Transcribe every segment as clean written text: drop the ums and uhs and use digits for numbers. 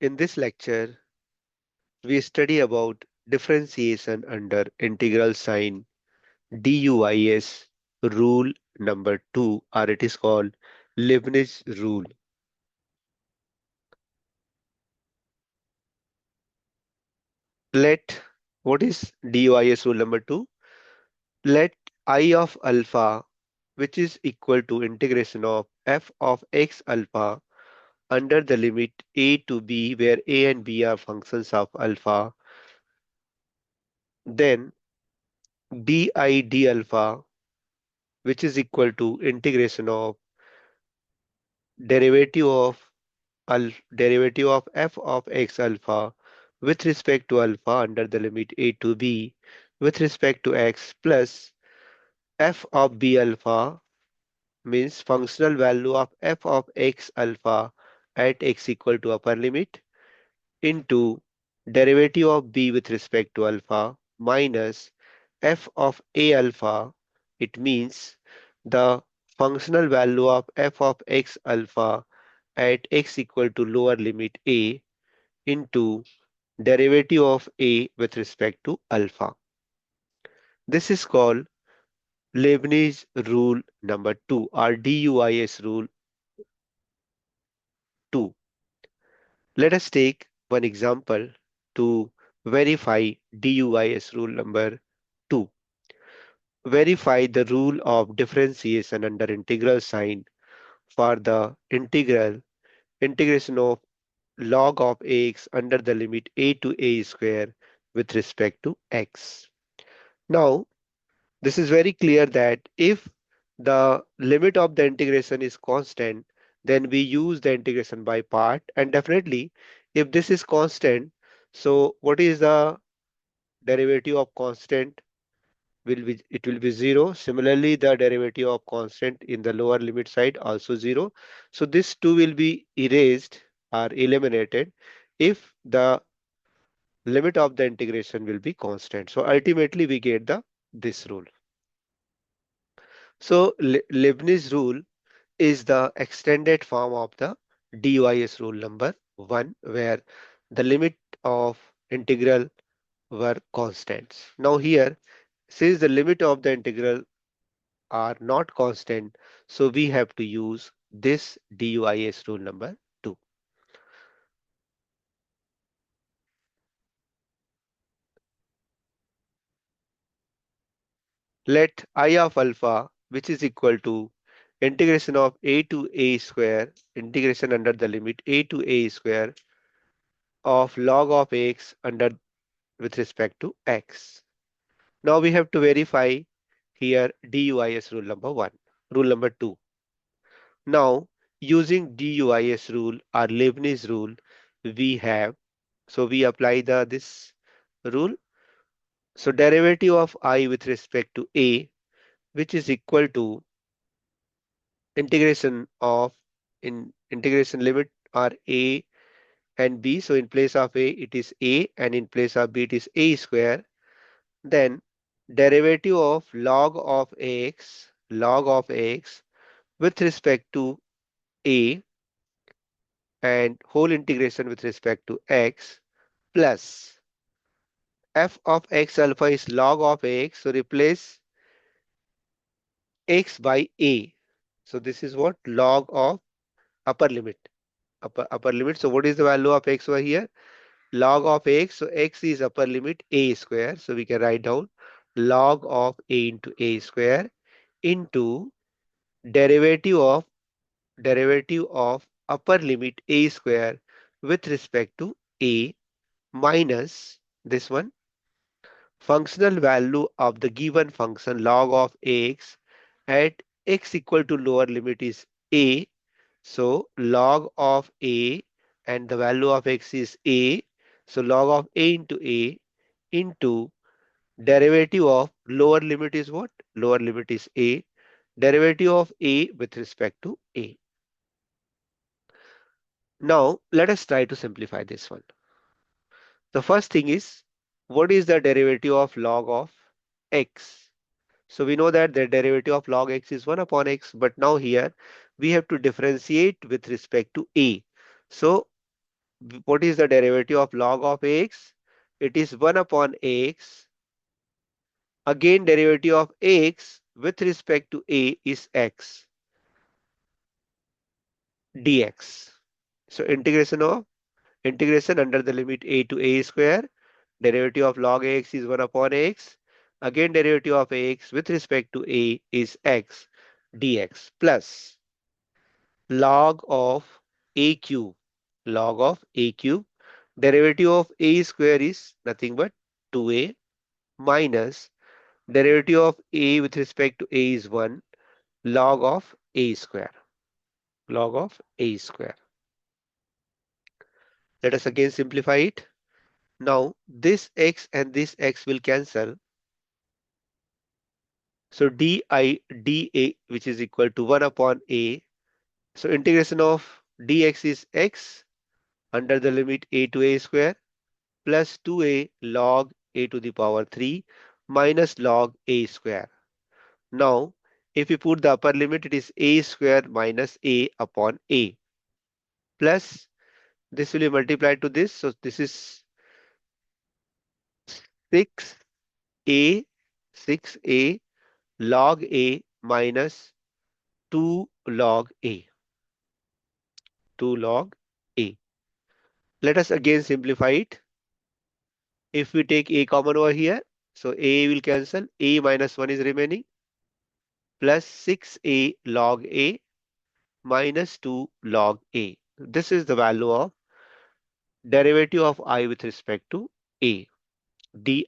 In this lecture, we study about differentiation under integral sign DUIS rule number 2, or it is called Leibniz rule. Let What is DUIS rule number 2? Let I of alpha, which is equal to integration of f of x alpha under the limit a to b, where a and b are functions of alpha, then di d alpha, which is equal to integration of derivative of derivative of f of x alpha with respect to alpha under the limit a to b with respect to x, plus f of b alpha, means functional value of f of x alpha at x equal to upper limit, into derivative of b with respect to alpha minus f of a alpha. It means the functional value of f of x alpha at x equal to lower limit a, into derivative of a with respect to alpha. This is called Leibniz rule number 2, or DUIS rule 2. Let us take one example to verify DUIS rule number 2. Verify the rule of differentiation under integral sign for the integration of log of x under the limit a to a square with respect to x. Now, this is very clear that if the limit of the integration is constant, then we use the integration by part, and definitely if this is constant, so what is the derivative of constant? It will be 0. Similarly, the derivative of constant in the lower limit side also 0. So this 2 will be erased or eliminated if the limit of the integration will be constant. So ultimately we get this rule. So Leibniz rule is the extended form of the DUIS rule number 1, where the limit of integral were constants. Now here, since the limit of the integral are not constant, so we have to use this DUIS rule number 2. Let I of alpha, which is equal to integration of a to a square, integration under the limit a to a square of log of x under with respect to x. Now we have to verify here DUIS rule number 1, rule number 2. Now using DUIS rule or Leibniz rule, we have, so we apply this rule. So derivative of I with respect to a, which is equal to integration of integration limit are a and b. So in place of a it is a, and in place of b it is a square. Then derivative of log of x with respect to a, and whole integration with respect to x, plus f of x alpha is log of x, so replace x by a. So this is what log of upper limit. Upper limit. So what is the value of x over here? Log of x. So x is upper limit a square. So we can write down log of a into a square into derivative of upper limit a square with respect to a minus this one, functional value of the given function log of x at x equal to lower limit is a. So log of a, and the value of x is a. So log of a into derivative of lower limit is what? Lower limit is a. Derivative of a with respect to a. Now let us try to simplify this one. The first thing is, what is the derivative of log of x? So we know that the derivative of log x is 1 upon x, but now here we have to differentiate with respect to a. So What is the derivative of log of x? It is 1 upon x. Again, derivative of x with respect to a is x dx. So integration under the limit a to a square. Derivative of log x is 1 upon x. Again, derivative of x with respect to a is x dx plus log of a cube. Log of a cube. Derivative of a square is nothing but 2a minus derivative of a with respect to a is 1 log of a square. Log of a square. Let us again simplify it. Now this x and this x will cancel. So di dA which is equal to 1 upon a. So integration of dx is x under the limit a to a square plus 2a log a to the power 3 minus log a square. Now if we put the upper limit, it is a square minus a upon a plus this will be multiplied to this. So this is 6a 6a log a minus 2 log a. 2 log a. Let us again simplify it. If we take a common over here, so a will cancel, a minus 1 is remaining, plus 6a log a minus 2 log a. This is the value of derivative of I with respect to a, di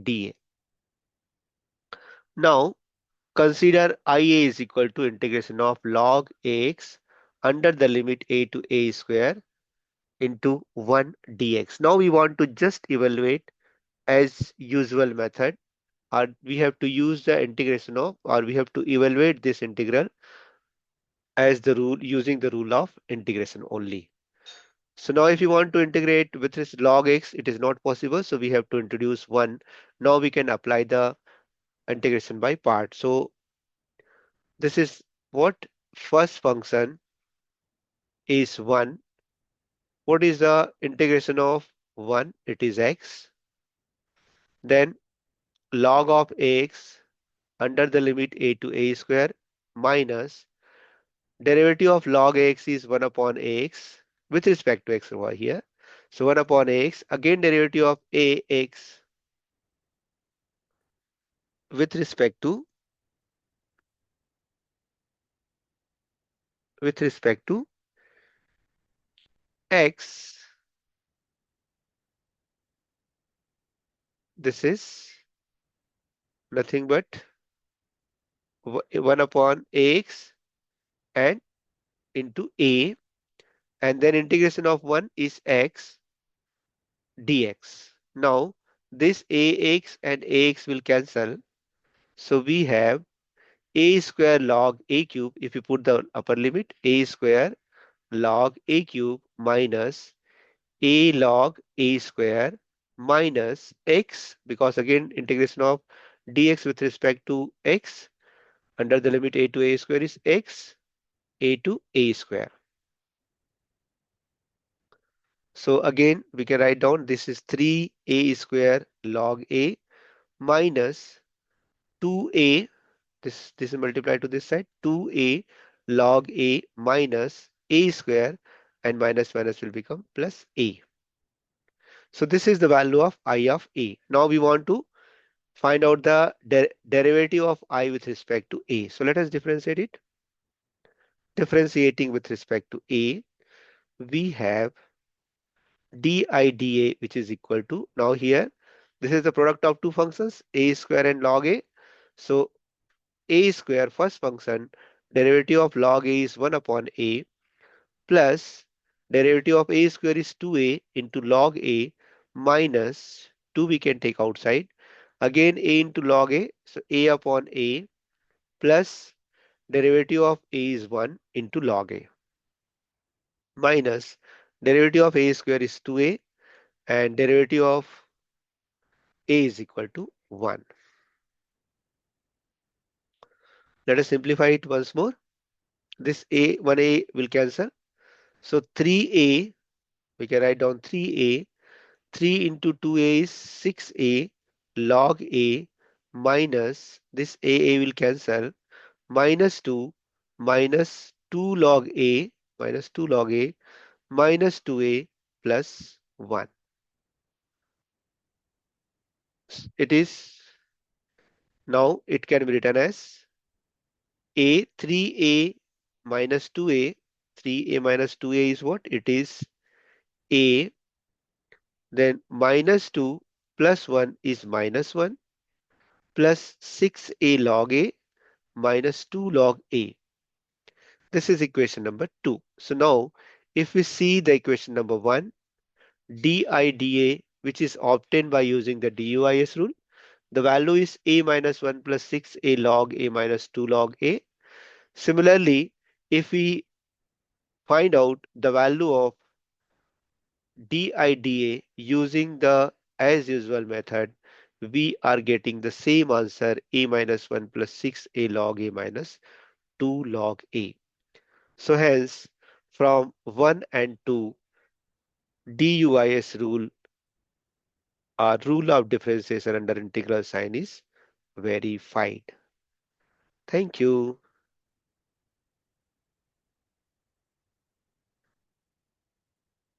dA. Now consider IA is equal to integration of log x under the limit a to a square into 1 dx. Now we want to just evaluate as usual method, or we have to use the integration of, or we have to evaluate this integral as the rule, using the rule of integration only. So now if you want to integrate with this log x, it is not possible, so we have to introduce 1. Now we can apply the integration by part. So this is what first function is 1. What is the integration of 1? It is x. Then log of x under the limit a to a square minus derivative of log x is 1 upon x with respect to x over here. So 1 upon x, again derivative of ax with respect to x. This is nothing but 1 upon x and into a, and then integration of 1 is x dx. Now this ax and ax will cancel. So we have a square log a cube. If you put the upper limit, a square log a cube minus a log a square minus x, because again integration of dx with respect to x under the limit a to a square is x a to a square. So again we can write down this is 3a square log a minus 2a, this is multiplied to this side, 2a log a minus a square, and minus minus will become plus a. So this is the value of I of a. Now we want to find out the derivative of I with respect to a. So let us differentiate it. Differentiating with respect to a, we have di dA which is equal to, now here this is the product of two functions a square and log a. So a square first function, derivative of log a is 1 upon a plus derivative of a square is 2a into log a minus 2 we can take outside. Again a into log a, so a upon a plus derivative of a is 1 into log a minus derivative of a square is 2a and derivative of a is equal to 1. Let us simplify it once more. This a, 1a will cancel. So 3a We can write down 3a. 3 into 2a is 6a log a minus this a will cancel minus 2 minus 2 log a minus 2 log a minus 2a plus 1. It is now it can be written as a 3a minus 2a. 3a minus 2a is what? It is a, then minus 2 plus 1 is minus 1 plus 6a log a minus 2 log a. This is equation number 2. So now if we see the equation number 1, dIdA, which is obtained by using the DUIS rule, the value is a minus 1 plus 6a log a minus 2 log a. Similarly, if we find out the value of dIdA using the as usual method, we are getting the same answer, a minus 1 plus 6a log a minus 2 log a. So hence from 1 and 2, DUIS rule or rule of differentiation under integral sign is verified. Thank you.